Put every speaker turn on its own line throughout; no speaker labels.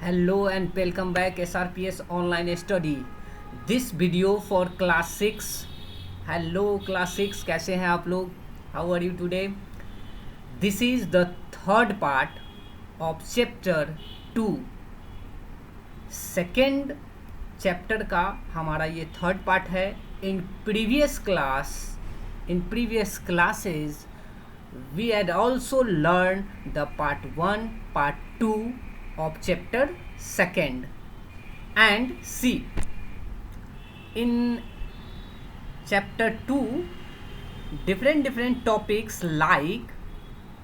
Hello and welcome back SRPS online study. This video for class 6. Hello class 6, कैसे हैं आप लोग? How are you today? This is the third part of chapter 2. Second chapter का हमारा ये third part है. In previous classes we had also learned the part 1, part 2 of chapter 2 and see in chapter 2 different topics like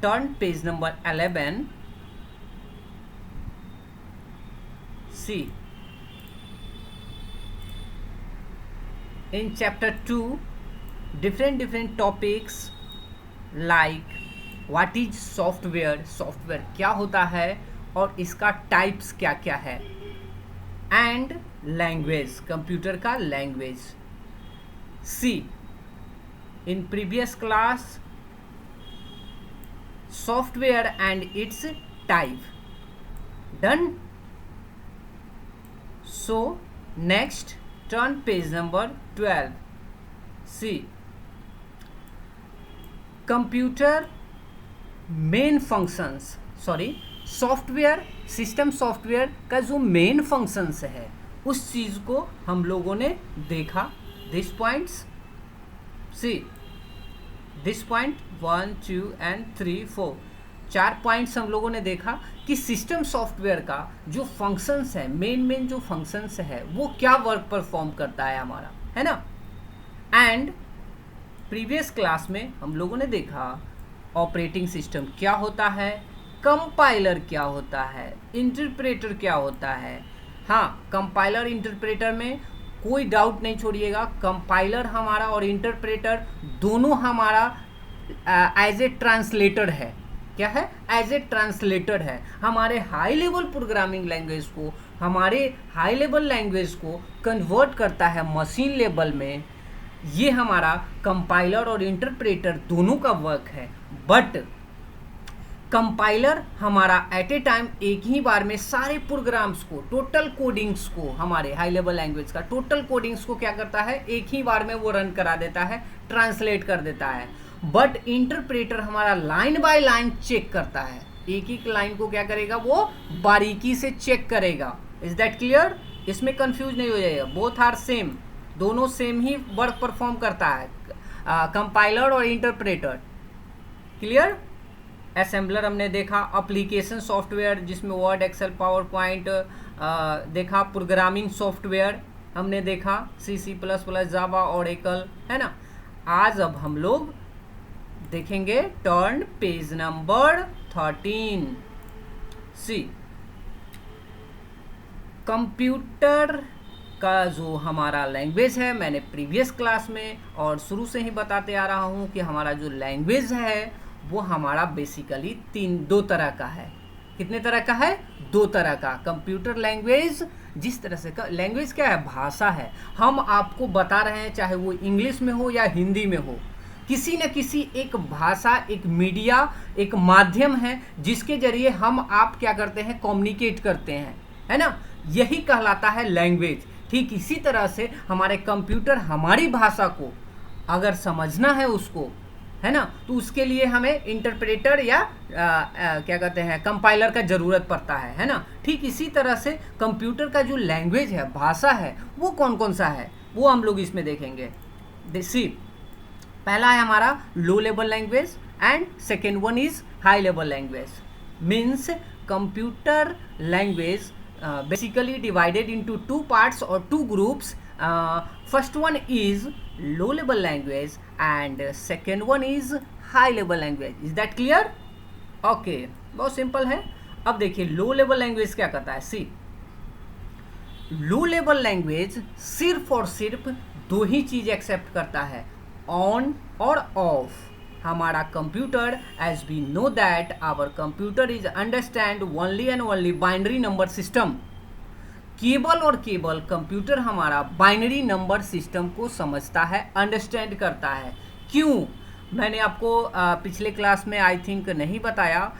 turn page number 11. See in chapter 2 different topics like what is software क्या होता है और इसका types क्या क्या है, and language, computer का language. See in previous class software and its type done. So next turn page number 12. See computer main functions, software, system software का जो मेन फंक्शंस है उस चीज़ को हम लोगों ने देखा. This points, see this point 1 2 and 3 4 4 points हम लोगों ने देखा कि सिस्टम सॉफ्टवेयर का जो फंक्शंस है, मेन जो फंक्शंस है वो क्या वर्क परफॉर्म करता है हमारा, है ना. एंड प्रीवियस क्लास में हम लोगों ने देखा ऑपरेटिंग सिस्टम क्या होता है, कंपाइलर क्या होता है, इंटरप्रेटर क्या होता है. हाँ, कंपाइलर इंटरप्रेटर में कोई डाउट नहीं छोड़िएगा. कंपाइलर हमारा और इंटरप्रेटर दोनों हमारा एज ए ट्रांसलेटर है. क्या है? एज ए ट्रांसलेटर है. हमारे हाई लेवल प्रोग्रामिंग लैंग्वेज को, हमारे हाई लेवल लैंग्वेज को कन्वर्ट करता है मशीन लेवल में. ये हमारा कंपाइलर और इंटरप्रेटर दोनों का वर्क है. बट कंपाइलर हमारा एट ए टाइम एक ही बार में सारे प्रोग्राम्स को, टोटल कोडिंग्स को, हमारे हाई लेवल लैंग्वेज का टोटल कोडिंग्स को क्या करता है, एक ही बार में वो रन करा देता है, ट्रांसलेट कर देता है. बट इंटरप्रेटर हमारा लाइन बाय लाइन चेक करता है. एक एक लाइन को क्या करेगा, वो बारीकी से चेक करेगा. Is that clear? इसमें कंफ्यूज नहीं हो जाएगा. बोथ आर सेम, दोनों सेम ही वर्क परफॉर्म करता है, कंपाइलर और इंटरप्रेटर. क्लियर? असेंबलर हमने देखा, एप्लीकेशन सॉफ्टवेयर जिसमें वर्ड, एक्सेल, पावर पॉइंट देखा, प्रोग्रामिंग सॉफ्टवेयर हमने देखा, C++, जावा, ओरेकल, है ना. आज अब हम लोग देखेंगे टर्न पेज नंबर 13. सी कंप्यूटर का जो हमारा लैंग्वेज है, मैंने प्रीवियस क्लास में और शुरू से ही बताते आ रहा हूँ कि हमारा जो लैंग्वेज है वो हमारा बेसिकली दो तरह का है. कितने तरह का है? 2 तरह का. कंप्यूटर लैंग्वेज, जिस तरह से लैंग्वेज क्या है, भाषा है. हम आपको बता रहे हैं, चाहे वो इंग्लिश में हो या हिंदी में हो, किसी न किसी एक भाषा, एक मीडिया, एक माध्यम है जिसके जरिए हम आप क्या करते हैं, कम्युनिकेट करते हैं, है ना. यही कहलाता है लैंग्वेज. ठीक इसी तरह से हमारे कंप्यूटर हमारी भाषा को अगर समझना है उसको, है ना, तो उसके लिए हमें इंटरप्रेटर या क्या कहते हैं, कंपाइलर का ज़रूरत पड़ता है ना. ठीक इसी तरह से कंप्यूटर का जो लैंग्वेज है, भाषा है, वो कौन कौन सा है वो हम लोग इसमें देखेंगे. सी पहला है हमारा low level language and second one is high level language. Means computer language basically divided into 2 parts or 2 groups. First one is low level language and second one is high level language. Is that clear? Okay, बहुत simple है. अब देखिए low level language क्या करता है. सी low level language सिर्फ और सिर्फ 2 ही चीज एक्सेप्ट करता है, ऑन और ऑफ. हमारा computer, as we know that our computer is understand only and only binary number system. केवल और केवल कंप्यूटर हमारा बाइनरी नंबर सिस्टम को समझता है, अंडरस्टैंड करता है. क्यों? मैंने आपको पिछले क्लास में आई थिंक नहीं बताया,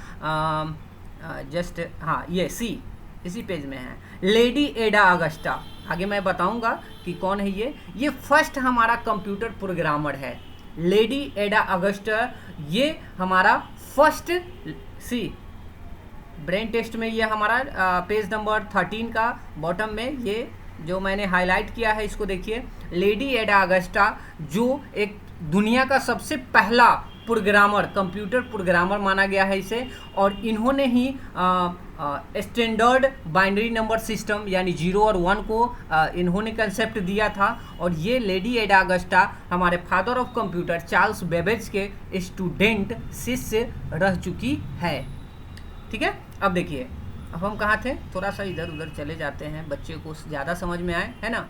जस्ट हाँ ये सी इसी पेज में है। लेडी एडा अगस्टा, आगे मैं बताऊंगा कि कौन है ये फर्स्ट हमारा कंप्यूटर प्रोग्रामर है। लेडी एडा अगस्टा ये हमारा फर्स्ट, सी ब्रेन टेस्ट में ये हमारा पेज नंबर 13 का बॉटम में ये जो मैंने हाईलाइट किया है इसको देखिए। लेडी एडा अगस्टा जो एक दुनिया का सबसे पहला प्रोग्रामर, कंप्यूटर प्रोग्रामर माना गया है इसे, और इन्होंने ही स्टैंडर्ड बाइनरी नंबर सिस्टम यानी 0 और 1 को इन्होंने कंसेप्ट दिया था। और ये लेडी एडा अगस्टा हमारे father of computer Charles Babbage के स्टूडेंट शिष्य रह चुकी है। ठीक है, अब देखिए अब हम कहाँ थे, थोड़ा सा इधर उधर चले जाते हैं बच्चे को ज़्यादा समझ में आए, है ना।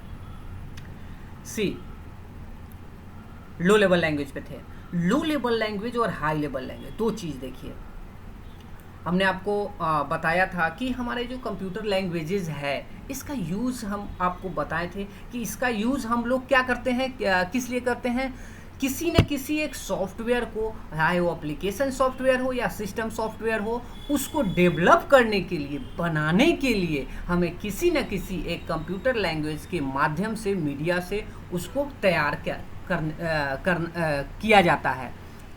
सी लो लेवल लैंग्वेज पे थे। लो लेवल लैंग्वेज और हाई लेवल लैंग्वेज दो चीज़ देखिए। हमने आपको बताया था कि हमारे जो कंप्यूटर लैंग्वेजेस है इसका यूज़ हम आपको बताए थे कि इसका यूज़ हम लोग क्या करते हैं, किस लिए करते हैं, किसी न किसी एक सॉफ्टवेयर को, चाहे वो एप्लीकेशन सॉफ्टवेयर हो या सिस्टम सॉफ्टवेयर हो, उसको डेवलप करने के लिए, बनाने के लिए हमें किसी न किसी एक कंप्यूटर लैंग्वेज के माध्यम से, मीडिया से उसको तैयार किया जाता है।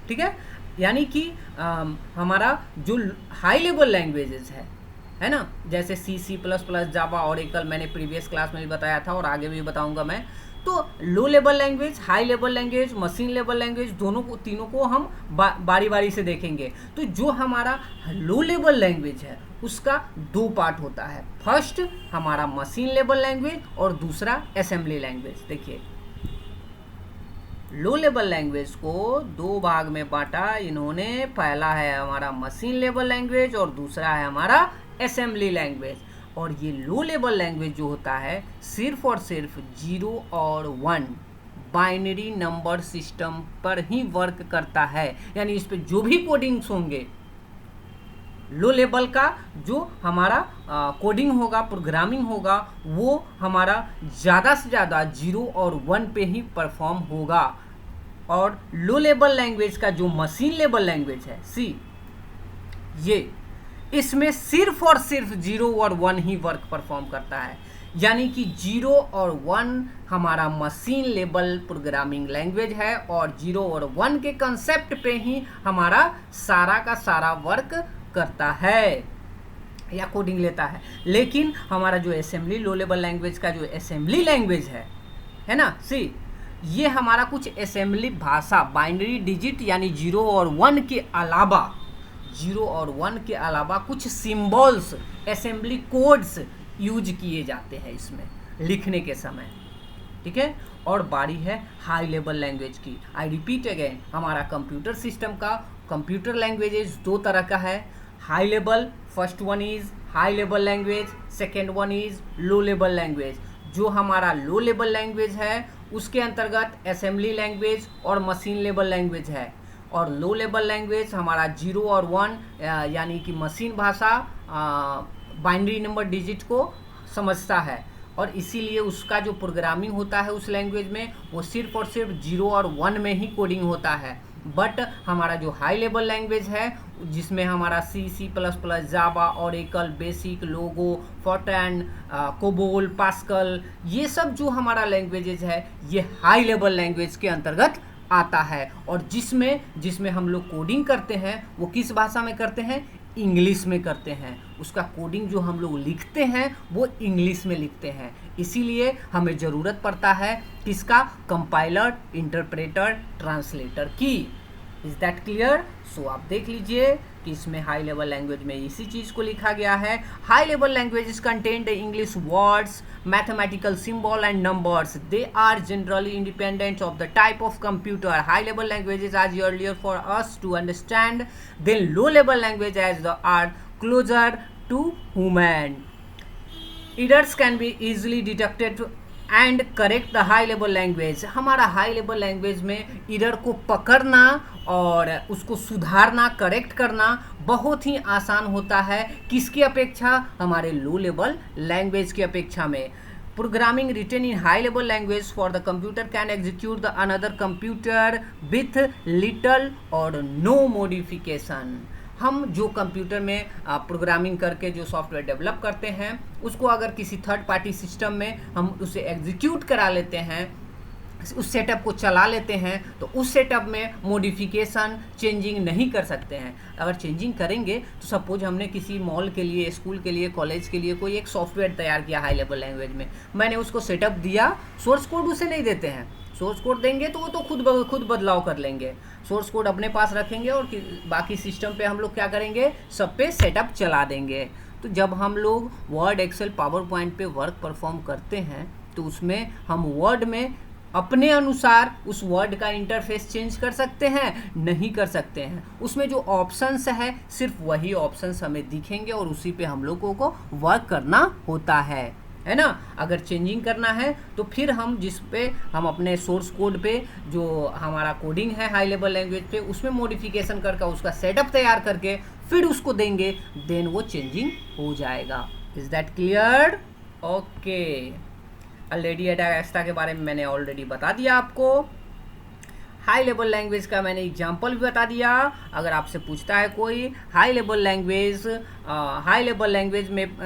ठीक है, यानी कि हमारा जो हाई लेवल लैंग्वेजेस है ना, जैसे C++, जावा, ओरेकल, मैंने प्रीवियस क्लास में भी बताया था और आगे भी बताऊंगा मैं। तो low level language, high level language, machine level language, दोनों को, तीनों को हम बारी बारी से देखेंगे। तो जो हमारा लो लेवल लैंग्वेज है उसका दो पार्ट होता है। फर्स्ट हमारा मशीन लेवल लैंग्वेज और दूसरा असेंबली लैंग्वेज। देखिए लो लेवल लैंग्वेज को दो भाग में बांटा इन्होंने, पहला है हमारा मशीन लेवल लैंग्वेज और दूसरा है हमारा असेंबली लैंग्वेज। और ये लो लेवल लैंग्वेज जो होता है सिर्फ और सिर्फ 0 और 1 बाइनरी नंबर सिस्टम पर ही वर्क करता है, यानी इस पे जो भी कोडिंग्स होंगे, लो लेवल का जो हमारा कोडिंग होगा, प्रोग्रामिंग होगा, वो हमारा ज़्यादा से ज़्यादा 0 और 1 पे ही परफॉर्म होगा। और लो लेवल लैंग्वेज का जो मशीन लेवल लैंग्वेज है सी, ये इसमें सिर्फ और सिर्फ 0 और 1 ही वर्क परफॉर्म करता है, यानी कि 0 और 1 हमारा मशीन लेवल प्रोग्रामिंग लैंग्वेज है और 0 और 1 के कंसेप्ट पे ही हमारा सारा का सारा वर्क करता है या कोडिंग लेता है। लेकिन हमारा जो असेंबली लो लेवल लैंग्वेज का जो असेंबली लैंग्वेज है ना, सी ये हमारा कुछ असेंबली भाषा, बाइनरी डिजिट यानी 0 और 1 के अलावा, 0 और 1 के अलावा कुछ सिंबल्स, असेंबली कोड्स यूज किए जाते हैं इसमें लिखने के समय। ठीक है, और बारी है हाई लेवल लैंग्वेज की। आई रिपीट अगेन, हमारा कंप्यूटर सिस्टम का कंप्यूटर लैंग्वेजेस दो तरह का है। High level, first one is high level language, second one is low level language. जो हमारा लो लेवल लैंग्वेज है उसके अंतर्गत असेंबली लैंग्वेज और मशीन लेवल लैंग्वेज है। और लो लेवल लैंग्वेज हमारा 0 और 1 यानी कि मशीन भाषा, बाइनरी नंबर डिजिट को समझता है, और इसीलिए उसका जो प्रोग्रामिंग होता है उस लैंग्वेज में वो सिर्फ और सिर्फ 0 और 1 में ही कोडिंग होता है। बट हमारा जो हाई लेवल लैंग्वेज है जिसमें हमारा C++, जावा, ओरेकल, बेसिक, लोगो, फोर्ट्रान, कोबोल, पास्कल, ये सब जो हमारा लैंग्वेजेस है ये हाई लेवल लैंग्वेज के अंतर्गत आता है। और जिसमें हम लोग कोडिंग करते हैं वो किस भाषा में करते हैं, इंग्लिश में करते हैं। उसका कोडिंग जो हम लोग लिखते हैं वो इंग्लिश में लिखते हैं। इसीलिए हमें ज़रूरत पड़ता है किसका, कंपाइलर, इंटरप्रेटर, ट्रांसलेटर की। Is that clear? सो आप देख लीजिए कि इसमें हाई लेवल लैंग्वेज में इसी चीज़ को लिखा गया है। High level languages contain the English words, mathematical symbol and numbers. They are generally independent of the type of computer. High level languages are earlier for us to understand. Then low level languages are closer to human. Errors can be easily detected and correct the high level language. हमारा high level language में error को पकड़ना और उसको सुधारना, correct करना बहुत ही आसान होता है। किसकी अपेक्षा, हमारे लो लेवल लैंग्वेज की अपेक्षा में। Programming written in high level language for the computer can execute the another computer with little or no modification. हम जो कंप्यूटर में प्रोग्रामिंग करके जो सॉफ्टवेयर डेवलप करते हैं उसको अगर किसी थर्ड पार्टी सिस्टम में हम उसे एग्जीक्यूट करा लेते हैं, उस सेटअप को चला लेते हैं, तो उस सेटअप में मॉडिफिकेशन चेंजिंग नहीं कर सकते हैं। अगर चेंजिंग करेंगे तो सपोज हमने किसी मॉल के लिए, स्कूल के लिए, कॉलेज के लिए कोई एक सॉफ्टवेयर तैयार किया हाई लेवल लैंग्वेज में, मैंने उसको सेटअप दिया, सोर्स कोड उसे नहीं देते हैं। सोर्स कोड देंगे तो वो तो खुद बदलाव कर लेंगे, सोर्स कोड अपने पास रखेंगे और बाकी सिस्टम पे हम लोग क्या करेंगे, सब पे सेटअप चला देंगे। तो जब हम लोग वर्ड, एक्सेल, पावर पॉइंट पे वर्क परफॉर्म करते हैं तो उसमें हम वर्ड में अपने अनुसार उस वर्ड का इंटरफेस चेंज कर सकते हैं? नहीं कर सकते हैं। उसमें जो ऑप्शंस है सिर्फ वही ऑप्शंस हमें दिखेंगे और उसी पे हम लोगों को वर्क करना होता है ना। अगर चेंजिंग करना है तो फिर हम जिस पे हम अपने सोर्स कोड पे जो हमारा कोडिंग है हाई लेवल लैंग्वेज पे उसमें मॉडिफिकेशन करके उसका सेटअप तैयार करके फिर उसको देंगे, देन वो चेंजिंग हो जाएगा। Is that clear? Okay, already एडाएक्स्ट्रा के बारे में मैंने ऑलरेडी बता दिया आपको। हाई लेवल लैंग्वेज का मैंने एग्जांपल भी बता दिया। अगर आपसे पूछता है कोई हाई लेवल लैंग्वेज में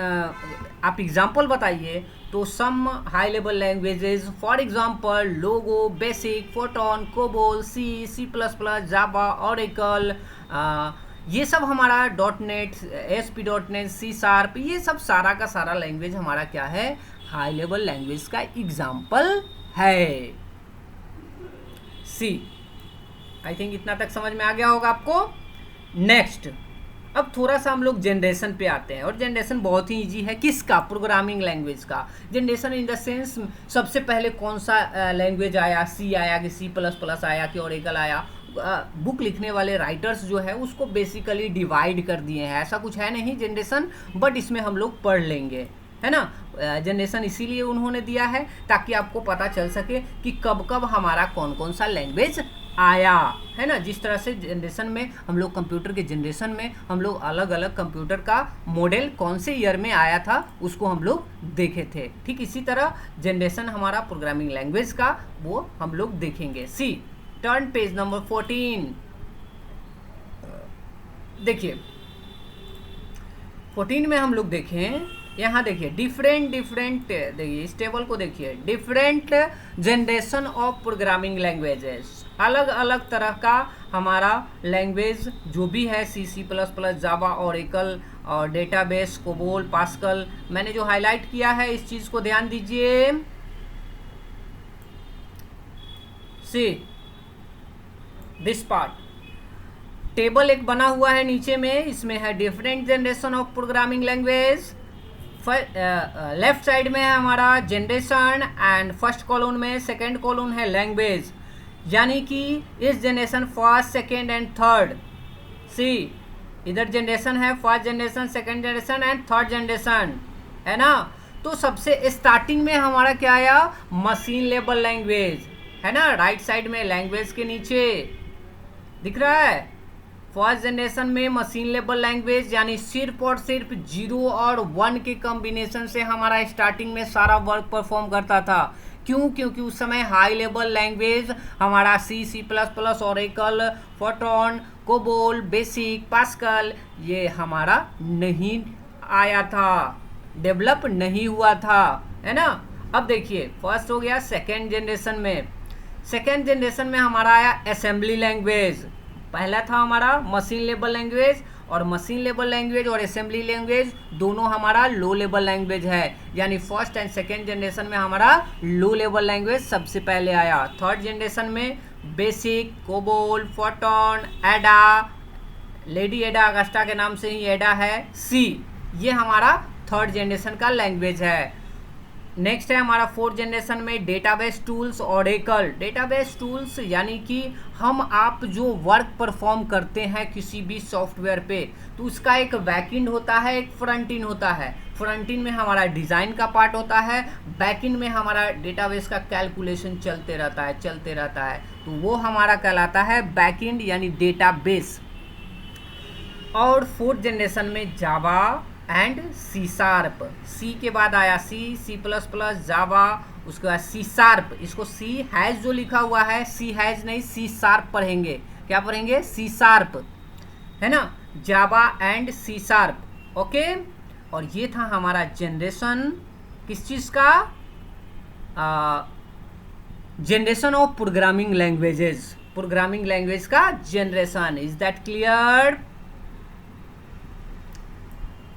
आप एग्जांपल बताइए, तो some high level languages for example Logo, BASIC, Fortran, COBOL, C, C++, Java, Oracle, ये सब हमारा .NET, ASP.NET, C#, ये सब सारा का सारा लैंग्वेज हमारा क्या है, हाई लेवल लैंग्वेज का एग्जाम्पल है। सी, आई थिंक इतना तक समझ में आ गया होगा आपको। नेक्स्ट, अब थोड़ा सा हम लोग जनरेशन पे आते हैं, और जनरेशन बहुत ही इजी है। किसका? प्रोग्रामिंग लैंग्वेज का जनरेशन। इन द सेंस सबसे पहले कौन सा लैंग्वेज आया, सी आया कि C++ आया कि ओरेकल आया? बुक लिखने वाले राइटर्स जो है उसको बेसिकली डिवाइड कर दिए हैं, ऐसा कुछ है नहीं जनरेशन, बट इसमें हम लोग पढ़ लेंगे, है ना। जनरेशन इसीलिए उन्होंने दिया है ताकि आपको पता चल सके कि कब कब हमारा कौन कौन सा लैंग्वेज आया, है ना। जिस तरह से जनरेशन में हम लोग कंप्यूटर के जनरेशन में हम लोग अलग अलग कंप्यूटर का मॉडल कौन से ईयर में आया था उसको हम लोग देखे थे, ठीक इसी तरह जनरेशन हमारा प्रोग्रामिंग लैंग्वेज का वो हम लोग देखेंगे। सी, टर्न पेज नंबर 14। देखिए 14 में हम लोग देखें, यहाँ देखिए डिफरेंट देखिए इस टेबल को देखिए, different generation of programming languages, अलग अलग तरह का हमारा लैंग्वेज जो भी है, C++, जावा, ओरेकल और डेटाबेस, कोबोल, पास्कल, मैंने जो हाईलाइट किया है इस चीज को ध्यान दीजिए। सी दिस पार्ट, टेबल एक बना हुआ है नीचे में, इसमें है different generation of programming language. Left side में है हमारा जनरेशन एंड फर्स्ट कॉलम में सेकंड कॉलम है लैंग्वेज, यानी कि इस generation first, second and third. See, इधर जनरेशन है first generation, second generation and third generation, है ना। तो सबसे स्टार्टिंग में हमारा क्या आया, मशीन लेवल लैंग्वेज, है ना। राइट साइड में लैंग्वेज के नीचे दिख रहा है, फर्स्ट जनरेशन में मशीन लेवल लैंग्वेज, यानी सिर्फ और सिर्फ 0 और 1 के कॉम्बिनेशन से हमारा स्टार्टिंग में सारा वर्क परफॉर्म करता था। क्यों? क्योंकि उस समय हाई लेवल लैंग्वेज हमारा C++, Oracle, photon, COBOL, basic, pascal ये हमारा नहीं आया था, डेवलप नहीं हुआ था, है ना। अब देखिए फर्स्ट हो गया, सेकेंड जनरेशन में हमारा आया असेंबली लैंग्वेज। पहला था हमारा मशीन लेवल लैंग्वेज, और मशीन लेवल लैंग्वेज और असेंबली लैंग्वेज दोनों हमारा लो लेवल लैंग्वेज है, यानी फर्स्ट एंड सेकेंड जनरेशन में हमारा लो लेवल लैंग्वेज सबसे पहले आया। थर्ड जनरेशन में बेसिक, कोबोल, फोटोन, एडा, लेडी एडा अगस्टा के नाम से ही एडा है, सी, ये हमारा थर्ड जनरेशन का लैंग्वेज है। नेक्स्ट है हमारा फोर्थ जनरेशन में database tools, Oracle. Database tools यानी कि हम आप जो वर्क परफॉर्म करते हैं किसी भी सॉफ्टवेयर पे, तो उसका एक बैकएंड होता है, एक फ्रंट एंड होता है। फ्रंट एंड में हमारा डिज़ाइन का पार्ट होता है, बैक एंड में हमारा डेटाबेस का कैलकुलेशन चलते रहता है, तो वो हमारा कहलाता है बैक एंड यानी डेटाबेस। और फोर्थ जनरेशन में जावा एंड C#, सी के बाद आया C++, जावा, उसके बाद C#, इसको C# जो लिखा हुआ है, C# नहीं C# पढ़ेंगे, क्या पढ़ेंगे, C#, है ना। Java and C sharp. Okay, और ये था हमारा जनरेशन किस चीज़ का, generation of programming languages, programming language का जनरेशन। Is that clear?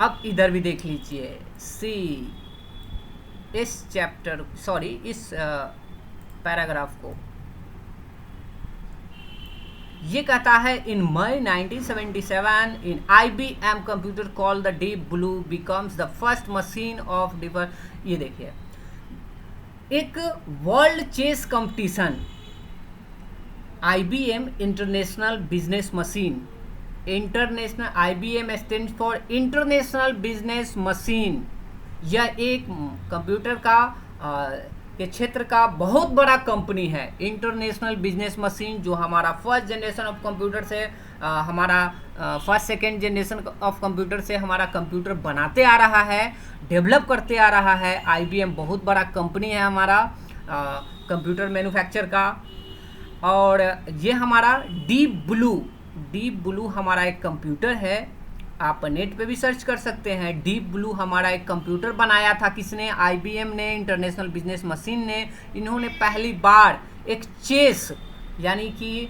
अब इधर भी देख लीजिए, सी इस चैप्टर इस पैराग्राफ को, ये कहता है in May 1977 in IBM computer call the Deep Blue becomes the first machine of differ. ये देखिए, एक world chess competition, IBM International Business Machine, International, IBM stands for International Business Machine. यह एक कंप्यूटर का के क्षेत्र का बहुत बड़ा कंपनी है, इंटरनेशनल बिजनेस मशीन, जो हमारा फर्स्ट जनरेशन ऑफ कंप्यूटर से हमारा first second generation of computer से हमारा कंप्यूटर बनाते आ रहा है, डेवलप करते आ रहा है। IBM बहुत बड़ा कंपनी है हमारा कंप्यूटर मैन्युफैक्चर का। और ये हमारा डीप ब्लू हमारा एक कंप्यूटर है, आप नेट पे भी सर्च कर सकते हैं। डीप ब्लू हमारा एक कंप्यूटर बनाया था किसने, IBM ने, इंटरनेशनल बिजनेस मशीन ने। इन्होंने पहली बार एक चेस, यानी कि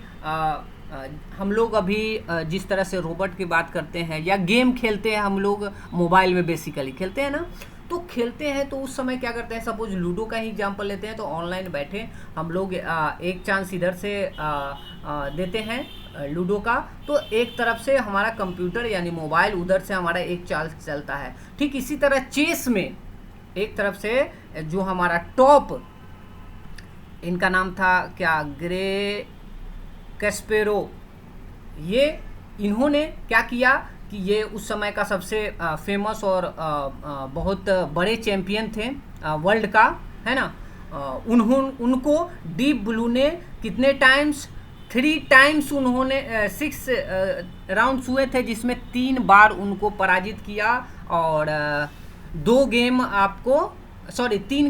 हम लोग अभी जिस तरह से रोबोट की बात करते हैं या गेम खेलते हैं, हम लोग मोबाइल में बेसिकली खेलते हैं ना, तो खेलते हैं तो उस समय क्या करते हैं, सपोज लूडो का ही एग्जांपल लेते हैं, तो ऑनलाइन बैठे हम लोग एक चांस इधर से देते हैं लूडो का, तो एक तरफ से हमारा कंप्यूटर यानी मोबाइल, उधर से हमारा एक चाल चलता है। ठीक इसी तरह चेस में एक तरफ से जो हमारा टॉप, इनका नाम था क्या, ग्रे कैस्पेरो, ये इन्होंने क्या किया कि ये उस समय का सबसे फेमस और बहुत बड़े चैंपियन थे वर्ल्ड का, है ना। उनको डीप ब्लू ने कितने टाइम्स, 3 टाइम्स उन्होंने 6 राउंड्स हुए थे, जिसमें 3 बार उनको पराजित किया। और 3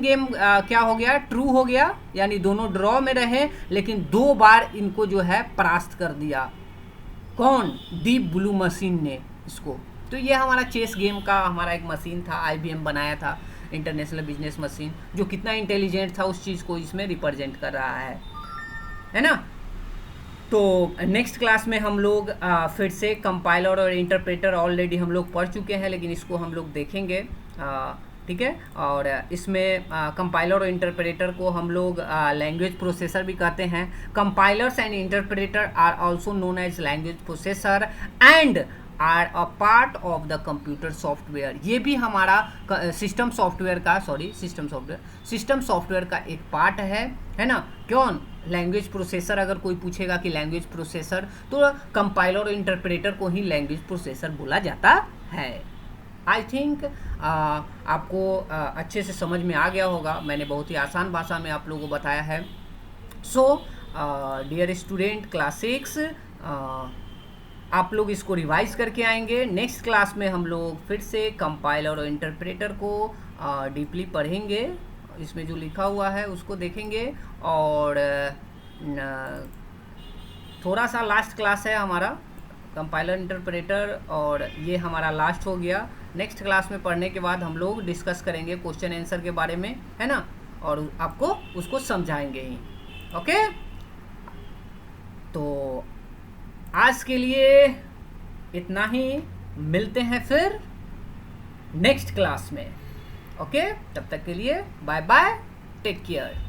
गेम क्या हो गया, ट्रू हो गया, यानी दोनों ड्रॉ में रहे, लेकिन 2 बार इनको जो है परास्त कर दिया। कौन, डीप ब्लू मशीन ने इसको। तो ये हमारा चेस गेम का हमारा एक मशीन था, IBM बनाया था, इंटरनेशनल बिजनेस मशीन, जो कितना इंटेलिजेंट था उस चीज़ को इसमें रिप्रेजेंट कर रहा है ना। तो नेक्स्ट क्लास में हम लोग फिर से कंपाइलर और इंटरप्रेटर ऑलरेडी हम लोग पढ़ चुके हैं, लेकिन इसको हम लोग देखेंगे, ठीक है। और इसमें कंपाइलर और इंटरप्रेटर को हम लोग लैंग्वेज प्रोसेसर भी कहते हैं। Compilers and interpreter are also known as language processor and are a part of the computer software. ये भी हमारा सिस्टम सॉफ्टवेयर का एक पार्ट है ना। क्यों, लैंग्वेज प्रोसेसर, अगर कोई पूछेगा कि लैंग्वेज प्रोसेसर, तो कंपाइलर और इंटरप्रेटर को ही लैंग्वेज प्रोसेसर बोला जाता है। आई थिंक आपको अच्छे से समझ में आ गया होगा, मैंने बहुत ही आसान भाषा में आप लोगों को बताया है। सो डियर स्टूडेंट, क्लास 6 आप लोग इसको रिवाइज करके आएंगे। नेक्स्ट क्लास में हम लोग फिर से कंपाइलर और इंटरप्रेटर को डीपली पढ़ेंगे, इसमें जो लिखा हुआ है उसको देखेंगे। और थोड़ा सा लास्ट क्लास है हमारा कंपाइलर इंटरप्रेटर, और ये हमारा लास्ट हो गया। नेक्स्ट क्लास में पढ़ने के बाद हम लोग डिस्कस करेंगे क्वेश्चन आंसर के बारे में, है ना, और आपको उसको समझाएंगे ही। ओके, तो आज के लिए इतना ही, मिलते हैं फिर नेक्स्ट क्लास में। ओके, तब तक के लिए बाय बाय, टेक केयर।